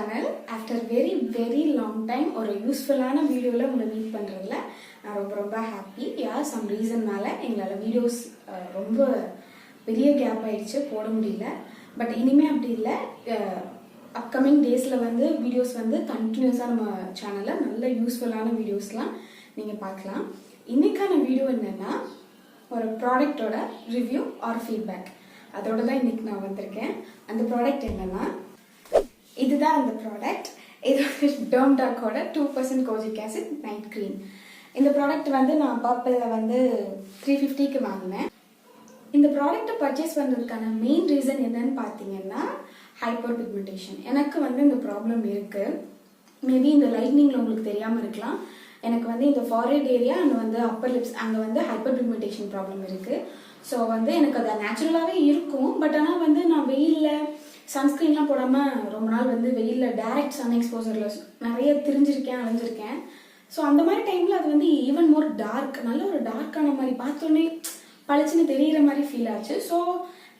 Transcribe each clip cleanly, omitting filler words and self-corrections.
channel. After very long time ஒரு யூஸ்ஃபுல்லான வீடியோல உங்களை மீட் பண்றதுல நான் ரொம்ப ஹாப்பி. some reasonனால எங்களால வீடியோஸ் ரொம்ப பெரிய கேப் ஆயிடுச்சு, போட முடியல. பட் இனிமே அப்படி இல்லை. அப்கமிங் டேஸ்ல வந்து வீடியோஸ் வந்து கண்டினியூஸா நம்ம சேனல்ல நல்ல யூஸ்ஃபுல்லான வீடியோஸ்லாம் நீங்க பார்க்கலாம். இன்னைக்கான வீடியோ என்னன்னா ஒரு ப்ராடக்டோட ரிவ்யூ ஆர் ஃபீட்பேக். அதோட தான் இன்னைக்கு நான் வந்திருக்கேன். அந்த ப்ராடக்ட் என்னன்னா இதுதான் அந்த ப்ராடக்ட். இது டெர்ம்டாக்கோட 2% கோஜிக் ஆசிட் நைட் க்ரீம். இந்த ப்ராடக்ட் வந்து நான் பர்பிளில் வந்து 350க்கு வாங்கினேன். இந்த ப்ராடக்ட்டை பர்ச்சேஸ் பண்ணுறதுக்கான மெயின் ரீசன் என்னன்னு பார்த்தீங்கன்னா ஹைப்பர் பிக்மெண்டேஷன். எனக்கு வந்து இந்த ப்ராப்ளம் இருக்குது. மேபி இந்த லைட்னிங்கில் உங்களுக்கு தெரியாமல் இருக்கலாம். எனக்கு வந்து இந்த ஃபார்ஹெட் ஏரியா அண்ட் வந்து அப்பர் லிப்ஸ் அங்கே வந்து ஹைப்பர் பிக்மெண்டேஷன் ப்ராப்ளம் இருக்குது. ஸோ வந்து எனக்கு அது நேச்சுரலாகவே இருக்கும். பட் ஆனால் வந்து நான் வெயிலில் சன்ஸ்க்ரீன்லாம் போடாமல் ரொம்ப நாள் வந்து வெயிலில் டைரக்ட் சன் எக்ஸ்போசரில் நிறைய திரிஞ்சிருக்கேன், அலைஞ்சிருக்கேன். ஸோ அந்த மாதிரி டைமில் அது வந்து ஈவன் மோர் டார்க், நல்ல ஒரு டார்க்கான மாதிரி பார்த்தோன்னே பளிச்சுன்னு தெரிகிற மாதிரி ஃபீல் ஆச்சு. ஸோ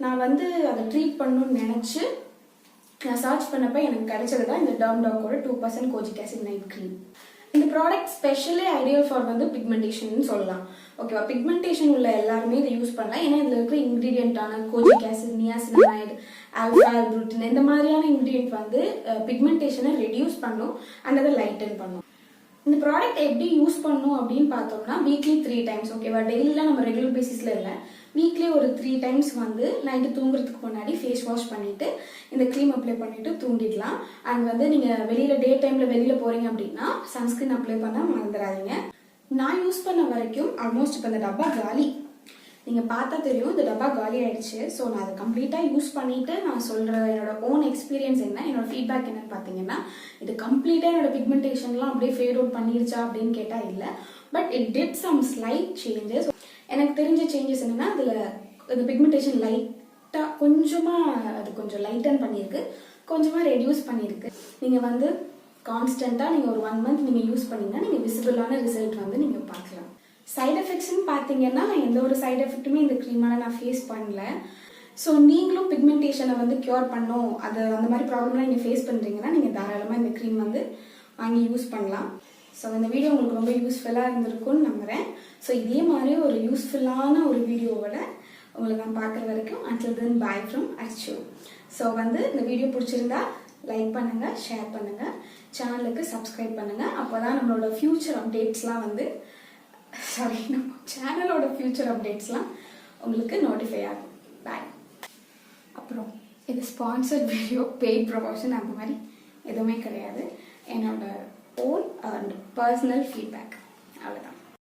நான் வந்து அதை ட்ரீட் பண்ணணும்னு நினச்சி நான் சர்ச் பண்ணப்போ எனக்கு கிடைச்சது தான் இந்த டெர்ம்டாக்கோட 2% கோஜிக் ஆசிட் நைட் க்ரீம். இந்த ப்ராடக்ட் ஸ்பெஷலி ஐடியல் ஃபார் வந்து பிக்மெண்டேஷன் சொல்லலாம். ஓகேவா, பிக்மெண்டேஷன் உள்ள எல்லாருமே இதை யூஸ் பண்ணலாம். ஏன்னா இதில் இருக்கிற இன்க்ரீடியண்டான கோஜிக் ஆசிட், நியாசினமைடு, ஆல்ஃபா ஆல்புட்டின் இந்த மாதிரியான இன்க்ரீடியன்ட் வந்து பிக்மெண்டேஷனை ரெடியூஸ் பண்ணும் அண்ட் அதை லைட்டன் பண்ணும். இந்த ப்ராடக்ட் எப்படி யூஸ் பண்ணும் அப்படின்னு பார்த்தோம்னா வீக்லி 3 டைம்ஸ். ஓகேவா, டெய்லியில் நம்ம ரெகுலர் பேசிஸில் இல்லை, வீக்லி ஒரு 3 டைம்ஸ் வந்து நைட்டு தூங்குறதுக்கு முன்னாடி ஃபேஸ் வாஷ் பண்ணிவிட்டு இந்த க்ரீம் அப்ளை பண்ணிவிட்டு தூங்கிடலாம். அண்ட் வந்து நீங்கள் வெளியில் டே டைமில் வெளியில் போகிறீங்க அப்படின்னா சன்ஸ்க்ரீன் அப்ளை பண்ண மறந்துடாதீங்க. நான் யூஸ் பண்ண வரைக்கும் ஆல்மோஸ்ட் இப்போ இந்த டப்பா காலி. நீங்கள் பார்த்தா தெரியும் இந்த டப்பா காலி ஆயிடுச்சு. ஸோ நான் அதை கம்ப்ளீட்டாக யூஸ் பண்ணிவிட்டு நான் சொல்கிற என்னோட ஓன் எக்ஸ்பீரியன்ஸ் என்ன, என்னோட ஃபீட்பேக் என்னன்னு பார்த்தீங்கன்னா இது கம்ப்ளீட்டாக என்னோட பிக்மெண்டேஷன்லாம் அப்படியே ஃபேட் அவுட் பண்ணிருச்சா அப்படின்னு கேட்டால் இல்லை. But it did some slight changes. எனக்கு தெரிஞ்ச சேஞ்சஸ் என்னன்னா அதில் இந்த பிக்மெண்டேஷன் லைட்டாக கொஞ்சமாக அது கொஞ்சம் லைட்டன் பண்ணியிருக்கு, கொஞ்சமாக ரெடியூஸ் பண்ணியிருக்கு. நீங்கள் வந்து கான்ஸ்டண்ட்டாக நீங்கள் ஒரு 1 மந்த் நீங்கள் யூஸ் பண்ணிங்கன்னா நீங்கள் விசிபிளான ரிசல்ட் வந்து நீங்கள் பார்க்கலாம். சைட் எஃபெக்ட்ஸ்ன்னு பார்த்தீங்கன்னா எந்த ஒரு சைட் எஃபெக்ட்டுமே இந்த க்ரீமால நான் ஃபேஸ் பண்ணல. ஸோ நீங்களும் பிக்மெண்டேஷனை வந்து க்யூர் பண்ணும், அது அந்த மாதிரி ப்ராப்ளம்லாம் நீங்கள் ஃபேஸ் பண்ணுறீங்கன்னா நீங்கள் தாராளமாக இந்த க்ரீம் வந்து வாங்கி யூஸ் பண்ணலாம். ஸோ இந்த வீடியோ உங்களுக்கு ரொம்ப யூஸ்ஃபுல்லாக இருந்திருக்கும்னு நம்புகிறேன். ஸோ இதே மாதிரி ஒரு யூஸ்ஃபுல்லான ஒரு வீடியோவோட உங்களை நான் பார்க்குற வரைக்கும் until then bye from Archu. So வந்து இந்த வீடியோ பிடிச்சிருந்தா லைக் பண்ணுங்கள், ஷேர் பண்ணுங்கள், சேனலுக்கு சப்ஸ்கிரைப் பண்ணுங்கள். அப்போ தான் நம்மளோட ஃப்யூச்சர் அப்டேட்ஸ்லாம் வந்து நம்ம சேனலோட ஃப்யூச்சர் அப்டேட்ஸ்லாம் உங்களுக்கு நோட்டிஃபை ஆகும். பாய். அப்புறம் இது ஸ்பான்சர்ட் வீடியோ, பெய்ட் ப்ரொமோஷன் அந்த மாதிரி எதுவுமே கிடையாது. என்னோட ஓன் அண்ட் பர்சனல் ஃபீட்பேக், அவ்வளோதான்.